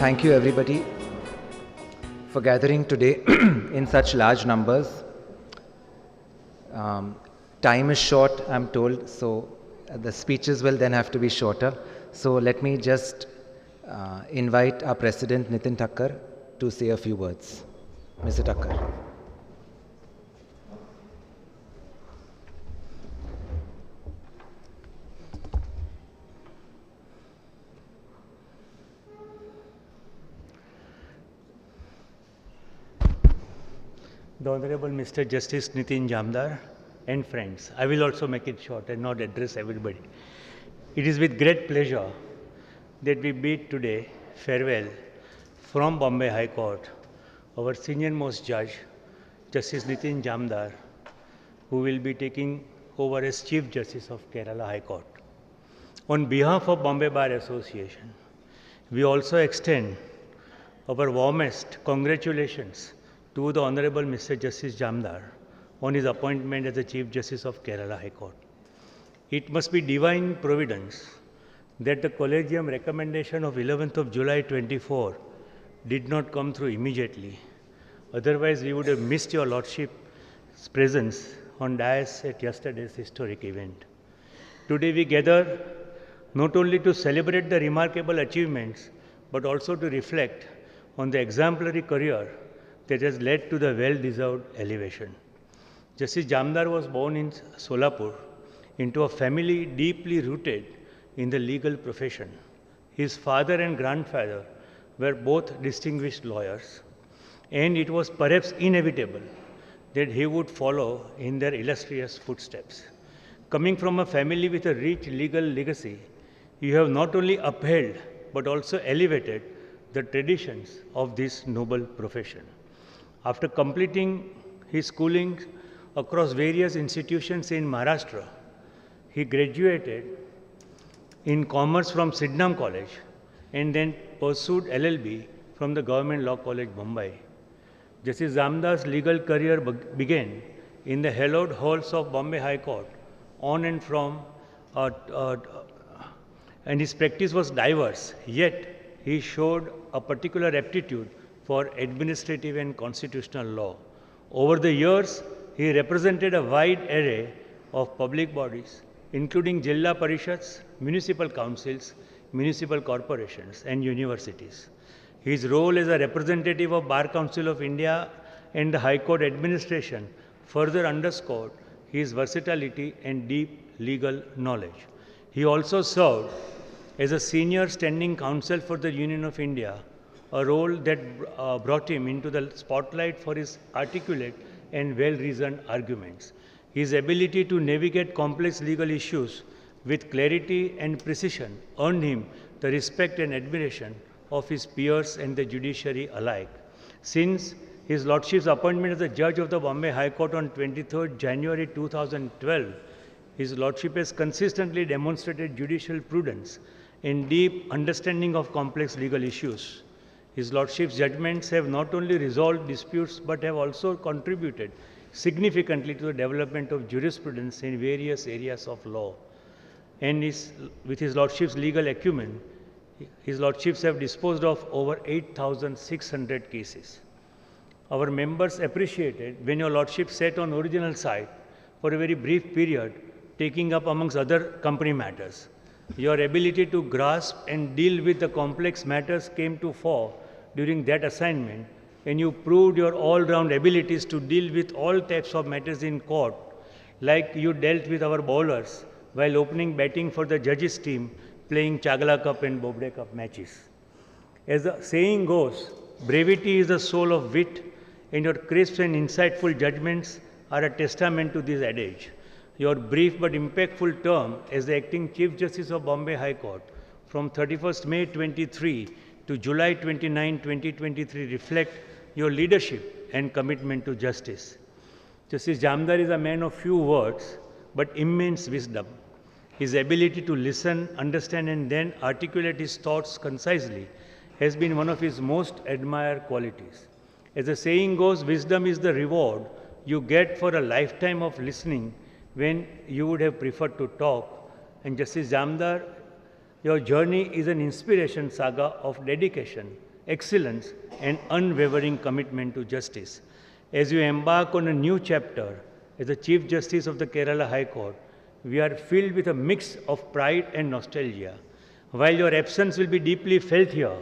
Thank you everybody for gathering today in such large numbers. Time is short, I'm told, so the speeches will then have to be shorter. So let me just invite our President Nitin Thakkar to say a few words. Mr. Thakkar. The Honorable Mr. Justice Nitin Jamdar and friends. I will also make it short and not address everybody. It is with great pleasure that we bid today farewell from Bombay High Court our senior most judge, Justice Nitin Jamdar, who will be taking over as Chief Justice of Kerela High Court. On behalf of Bombay Bar Association, we also extend our warmest congratulations to the Honorable Mr. Justice Jamdar on his appointment as the Chief Justice of Kerala High Court. It must be divine providence that the Collegium recommendation of 11th of July 24 did not come through immediately. Otherwise, we would have missed your Lordship's presence on dais at yesterday's historic event. Today we gather not only to celebrate the remarkable achievements, but also to reflect on the exemplary career that has led to the well-deserved elevation. Justice Jamdar was born in Solapur into a family deeply rooted in the legal profession. His father and grandfather were both distinguished lawyers, and it was perhaps inevitable that he would follow in their illustrious footsteps. Coming from a family with a rich legal legacy, you have not only upheld but also elevated the traditions of this noble profession. After completing his schooling across various institutions in Maharashtra, he graduated in commerce from Sydenham College and then pursued LLB from the Government Law College, Mumbai. Justice Jamdar's legal career began in the hallowed halls of Bombay High Court on and from, and his practice was diverse, yet he showed a particular aptitude for administrative and constitutional law. Over the years, he represented a wide array of public bodies, including Jilla Parishads, municipal councils, municipal corporations, and universities. His role as a representative of Bar Council of India and the High Court administration further underscored his versatility and deep legal knowledge. He also served as a senior standing counsel for the Union of India, a role that brought him into the spotlight for his articulate and well-reasoned arguments. His ability to navigate complex legal issues with clarity and precision earned him the respect and admiration of his peers and the judiciary alike. Since his Lordship's appointment as a judge of the Bombay High Court on 23rd January 2012, his Lordship has consistently demonstrated judicial prudence and deep understanding of complex legal issues. His Lordship's judgments have not only resolved disputes but have also contributed significantly to the development of jurisprudence in various areas of law. And with his Lordship's legal acumen, his Lordships have disposed of over 8,600 cases. Our members appreciated when your Lordship sat on original site for a very brief period, taking up amongst other company matters. Your ability to grasp and deal with the complex matters came to fore during that assignment, and you proved your all-round abilities to deal with all types of matters in court, like you dealt with our bowlers while opening batting for the judges' team playing Chagla Cup and Bobde Cup matches. As the saying goes, brevity is the soul of wit, and your crisp and insightful judgments are a testament to this adage. Your brief but impactful term as the acting Chief Justice of Bombay High Court from 31st May 23 to July 29, 2023 reflect your leadership and commitment to justice. Justice Jamdar is a man of few words but immense wisdom. His ability to listen, understand, and then articulate his thoughts concisely has been one of his most admired qualities. As the saying goes, wisdom is the reward you get for a lifetime of listening when you would have preferred to talk. And Justice Jamdar, your journey is an inspiration saga of dedication excellence, and unwavering commitment to justice. As you embark on a new chapter as the Chief Justice of the Kerala High Court, we are filled with a mix of pride and nostalgia. While your absence will be deeply felt here,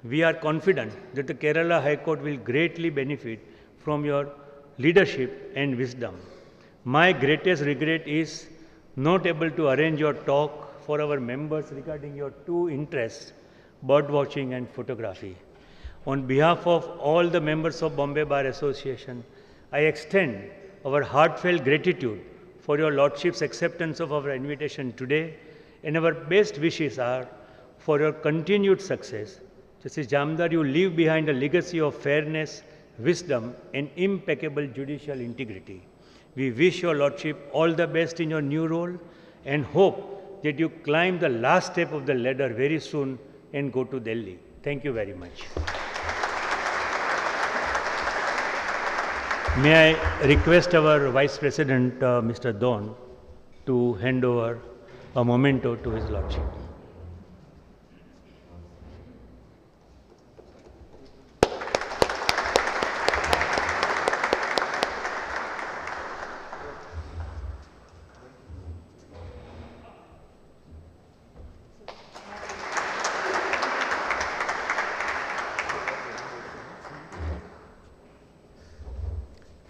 we are confident that the Kerala High Court will greatly benefit from your leadership and wisdom. My greatest regret is not able to arrange your talk for our members regarding your two interests, bird watching and photography. On behalf of all the members of Bombay Bar Association, I extend our heartfelt gratitude for your Lordship's acceptance of our invitation today, and our best wishes are for your continued success. Justice Jamdar, you leave behind a legacy of fairness, wisdom, and impeccable judicial integrity. We wish your Lordship all the best in your new role and hope that you climb the last step of the ladder very soon and go to Delhi. Thank you very much. May I request our Vice President, Mr. Don, to hand over a memento to His Lordship.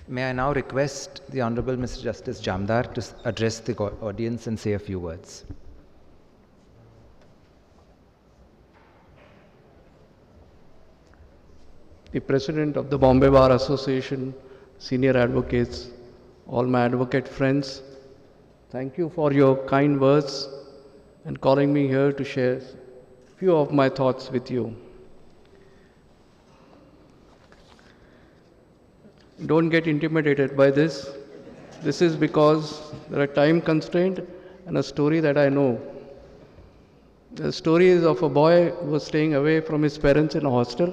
May I now request the Honorable Mr. Justice Jamdar to address the audience and say a few words. The President of the Bombay Bar Association, senior advocates, all my advocate friends, thank you for your kind words and calling me here to share a few of my thoughts with you. Don't get intimidated by this. This is because there are time constraints and a story that I know. The story is of a boy who was staying away from his parents in a hostel.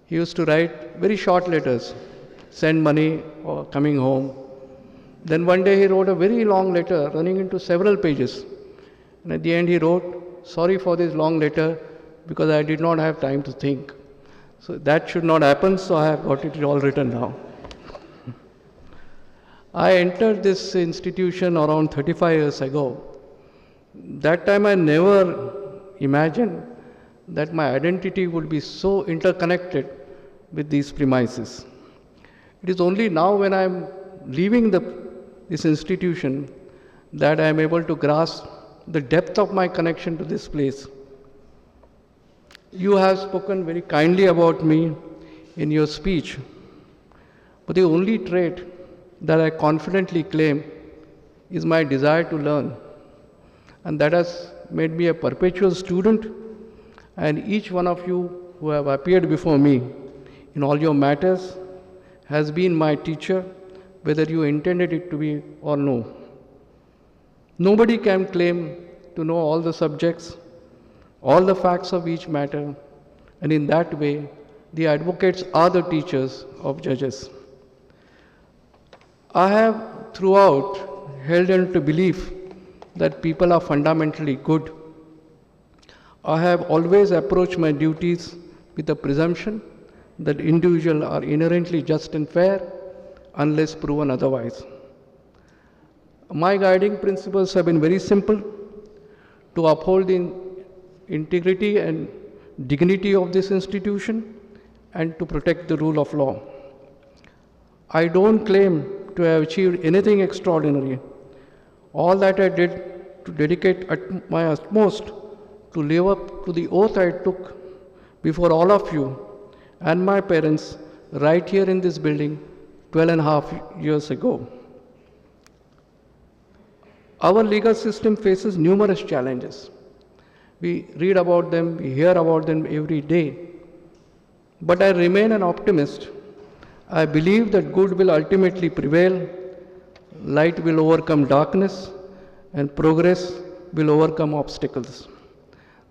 He used to write very short letters, send money or coming home. Then one day he wrote a very long letter running into several pages. And at the end he wrote, "Sorry for this long letter because I did not have time to think." So that should not happen, so I have got it all written down. I entered this institution around 35 years ago. That time I never imagined that my identity would be so interconnected with these premises. It is only now when I am leaving this institution that I am able to grasp the depth of my connection to this place. You have spoken very kindly about me in your speech, but the only trait that I confidently claim is my desire to learn, and that has made me a perpetual student, and each one of you who have appeared before me in all your matters has been my teacher, whether you intended it to be or no. Nobody can claim to know all the subjects, all the facts of each matter, and in that way, the advocates are the teachers of judges. I have throughout held on to belief that people are fundamentally good. I have always approached my duties with the presumption that individuals are inherently just and fair unless proven otherwise. My guiding principles have been very simple: to uphold the integrity and dignity of this institution and to protect the rule of law. I don't claim to have achieved anything extraordinary. All that I did to dedicate my utmost to live up to the oath I took before all of you and my parents right here in this building 12 and a half years ago. Our legal system faces numerous challenges. We read about them, we hear about them every day. But I remain an optimist. I believe that good will ultimately prevail, light will overcome darkness, and progress will overcome obstacles.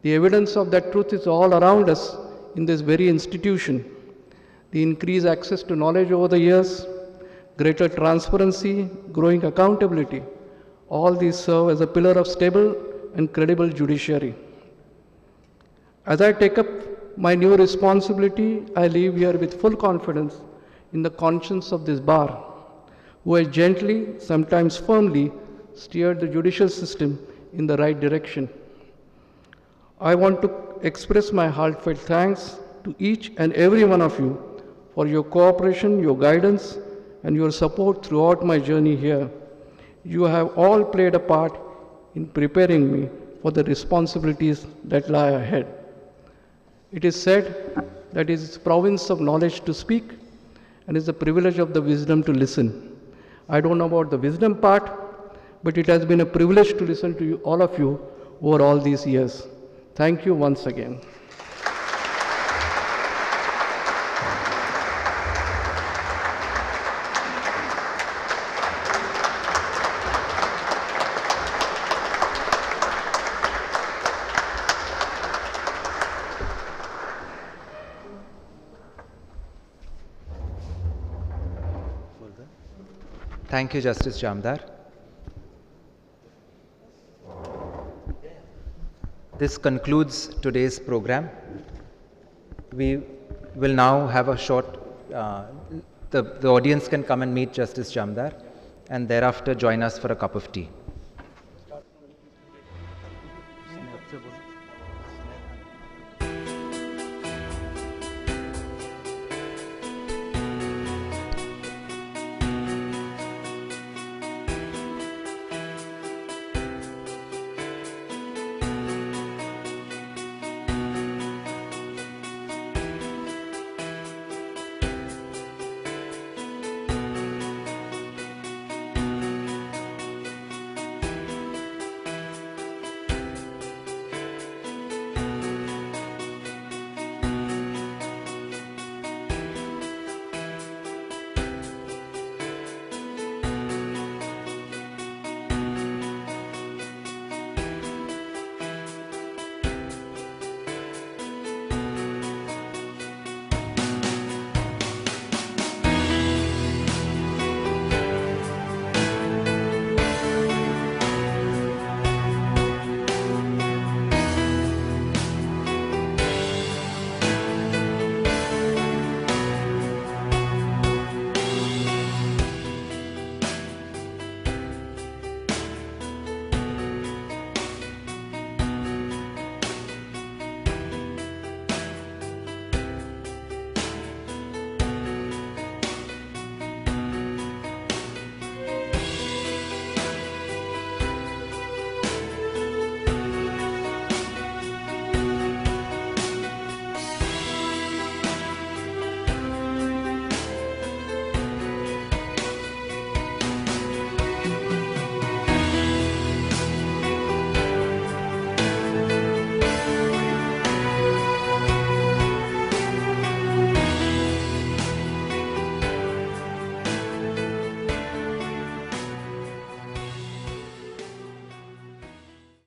The evidence of that truth is all around us in this very institution. The increased access to knowledge over the years, greater transparency, growing accountability, all these serve as a pillar of stable and credible judiciary. As I take up my new responsibility, I leave here with full confidence in the conscience of this bar, who has gently, sometimes firmly, steered the judicial system in the right direction. I want to express my heartfelt thanks to each and every one of you for your cooperation, your guidance, and your support throughout my journey here. You have all played a part in preparing me for the responsibilities that lie ahead. It is said that it is the province of knowledge to speak and is the privilege of the wisdom to listen. I don't know about the wisdom part, but it has been a privilege to listen to you, all of you, over all these years. Thank you once again. Thank you, Justice Jamdar. This concludes today's program. We will now have a short, the audience can come and meet Justice Jamdar and thereafter join us for a cup of tea.